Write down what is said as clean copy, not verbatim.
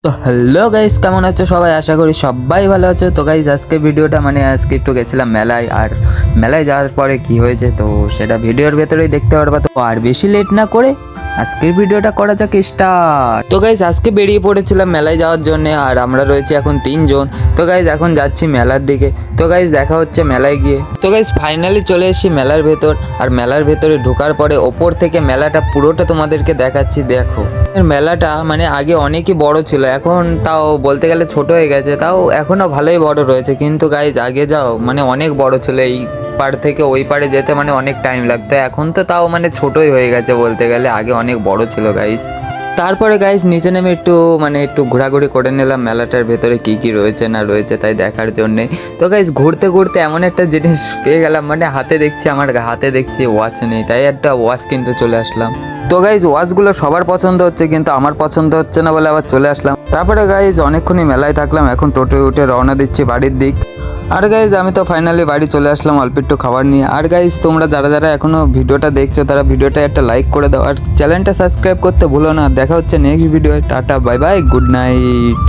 তো hello guys, কেমন আছো সবাই? আশা করি সবাই ভালো আছো। তো গাইস আজকের ভিডিওটা আজকে একটু গেছিলাম মেলায়, আর মেলায় যাওয়ার পরে কি হয়েছে তো সেটা ভিডিওর ভেতরেই দেখতে পারবা। তো আর বেশি লেট না করে আজকের ভিডিওটা করা যাক স্টার্ট। তো গাইস আজকে বেরিয়ে পড়েছিলাম মেলায় যাওয়ার জন্য, আর আমরা রয়েছি এখন 3 জন। তো গাইস এখন যাচ্ছি মেলার দিকে। তো গাইস দেখা হচ্ছে মেলায় গিয়ে। তো গাইস ফাইনালি চলে এসেছি মেলার ভেতর, আর মেলার ভেতরে ঢোকার পরে ওপর থেকে মেলাটা পুরোটা তোমাদেরকে দেখাচ্ছি। দেখো মেলাটা আগে অনেকই বড় ছিল, এখন তাও বলতে গেলে ছোট হয়ে গেছে, তাও এখনো ভালোই বড় রয়েছে। কিন্তু গাইজ আগে যাও অনেক বড় ছিল, এই পার থেকে ওই পারে যেতে অনেক টাইম লাগতো। এখন তো তাও ছোটই হয়ে গেছে বলতে গেলে, আগে অনেক বড় ছিল গাইজ। তারপরে গাইজ নিচে নেমে একটু ঘোরাঘুরি করে নিলাম মেলাটার ভেতরে কি কি রয়েছে না রয়েছে তাই দেখার জন্যে। তো গাইজ ঘুরতে ঘুরতে এমন একটা জিনিস পেয়ে গেলাম, আমার হাতে দেখছি ওয়াচ নেই, তাই একটা ওয়াচ কিনতে চলে আসলাম। তো গাইজ ওয়াচগুলো সবার পছন্দ হচ্ছে, কিন্তু আমার পছন্দ হচ্ছে না বলে আবার চলে আসলাম। তারপরে গাইজ অনেকক্ষণই মেলায় থাকলাম, এখন টোটোয় উঠে রওনা দিচ্ছি বাড়ির দিক। আর গাইজ আমি তো ফাইনালি বাড়ি চলে আসলাম অল্প একটু খাবার নিয়ে। আর গাইজ তোমরা যারা যারা এখনো ভিডিওটা দেখছো তারা ভিডিওটা একটা লাইক করে দাও, আর চ্যানেলটা সাবস্ক্রাইব করতে ভুলো না। দেখা হচ্ছে next video. Tata, bye bye, good night.